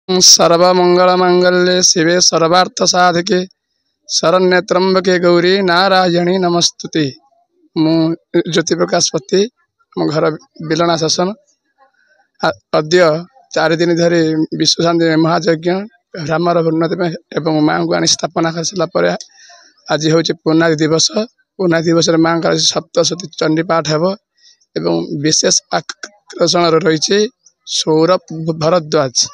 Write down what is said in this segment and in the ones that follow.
सर्वमंगलमांगल्ये शिवे सर्वार्थसाधके शरण्ये त्र्यंबके गौरी नारायणी नमस्तुते। मु ज्योति प्रकाश पति मो घर बिलना शासन अद्य 4 दिन धरी विश्व शांति महायज्ञ रामर उन्नति एवं माँ को आनी स्थापना कर सारापर आज हूँ पूर्णादि दिवस। पूर्णादि दिवस माँ का सप्तशती चंडी पाठ हेब एवं विशेष आकर्षण रही सौरभ भरद्वाज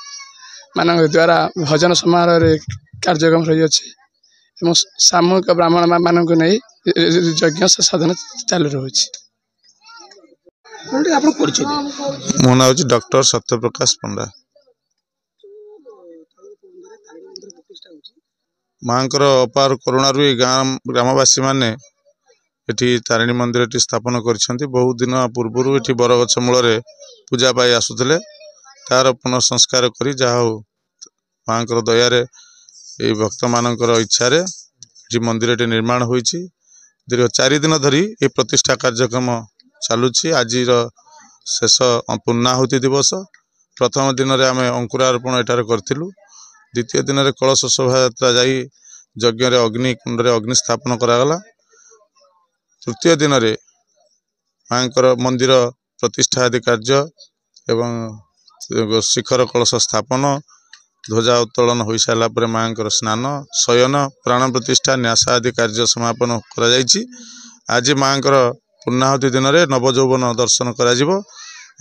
मान द्वारा भजन समारोह कार्यक्रम रही है। सामूहिक ब्राह्मण मान को नहीं यज्ञ साधन चालू रही। मो ना हूँ डॉक्टर सत्यप्रकाश पंडा। माँ अपार करुणार ग्रामवासी मैंने ये तारिणी मंदिर स्थापन कर बहुत दिन पूर्व ये बरगछ मूल पूजा पाई आसुले तार पुनर्संस्कार करी जा हो माँ दयार ये भक्त मान इच्छार मंदिर निर्माण हो दीर्घ 4 दिन धरी ये प्रतिष्ठा कार्यक्रम चलुची। आज शेष पूर्णाहुति दिवस। प्रथम दिन में आम अंकुरारोपण एठार करूँ। द्वितीय दिन में कलश शोभा यात्रा जा यज्ञ अग्निकुंड अग्नि स्थापन करागला। तृतीय दिन में माँ मंदिर प्रतिष्ठा आदि कार्य एवं शिखर कलश स्थापन ध्वजा उत्तोलन हो सारापर माँ स्नान शयन प्राण प्रतिष्ठा न्यास आदि कार्य समापन कर। आज माँ पूर्णाहुति दिन में नवजौवन दर्शन करा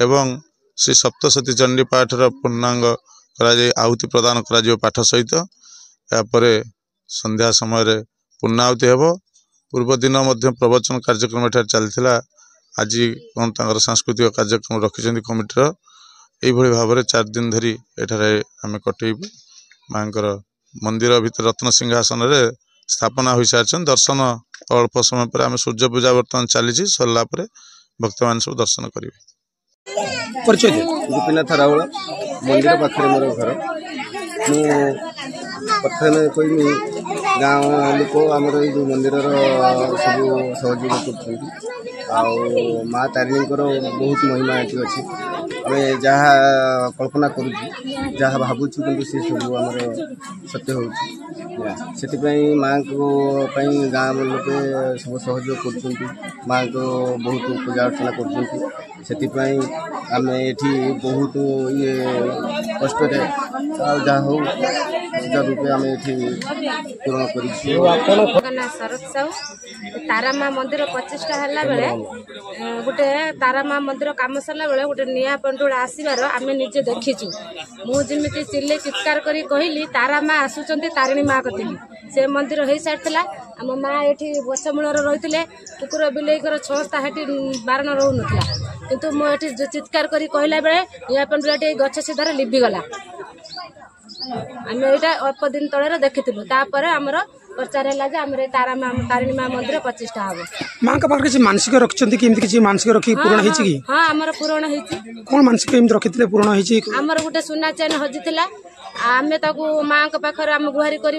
एवं श्री सप्तशती चंडी पाठर पूर्णांग आहुति प्रदान करा पाठ सहित यापर संध्या समय पूर्णाहुति हेब। पूर्व दिन प्रवचन कार्यक्रम एठार चलता। आज कौन सांस्कृतिक कार्यक्रम रखिंट कमिटर यही भाव में 4 दिन धरी एठार आम कटेबू। माँ मंदिर भीतर रत्न सिंहासन स्थापना हो सारी दर्शन अल्प समय पर आम सूर्य पूजा बर्तमान चली सरला भक्त मान सब दर्शन करेंगे। गोपीनाथ रावल मंदिर पाखे मोर घर। प्रथम कहमी गाँव लोक आमर जो मंदिर सब सहयोग कर माँ तारिणी बहुत महिमा ये अच्छी। आम जहाँ कल्पना करुँ जहाँ भावुँ कि सी सब आम सत्य हो माँ को गाँव लोग सब सहयोग कर माँ को बहुत पूजा अर्चना कर आम ये बहुत ये कष्ट जहाँ हो रूपे आम ये पूरण कर। शरद साहू तारा माँ मंदिर प्रतिष्ठा है बेले गोटे तारा माँ मंदिर कम सरला बेले गोटे निआ पंडुड़ा आसबार आम निजे देखीचु। मुझे चिल्ले चित्कार करी कहली तारा माँ आसुचंती तारिणी माँ कति से मंदिर हो सारी आम माँ ये गछमूल रही कुकुर बिलेकर 6टा हेटी बारण रोन किंतु मुझे चित्कार करी कहला बेले निआ पंडुड़ा गछ सीधार लिभिगला। आम यहाँ अल्प दिन तले देखी आमर प्रचार है तारिणी माँ मंदिर प्रतिष्ठा हम। माँ का पाखे मानसिक रखिंट कि मानसिक रखी पूरण हो? हाँ आमर पूरण हो। कौन मानसिक रखी पूरण हो? आमर गोटे सुना चेन हजिला आम माँ पाखे आम गुहारी कर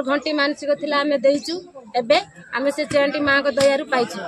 घंटी मानसिक थी आम देचु एवं आम से चेन टी माँ दयारू पाइछु।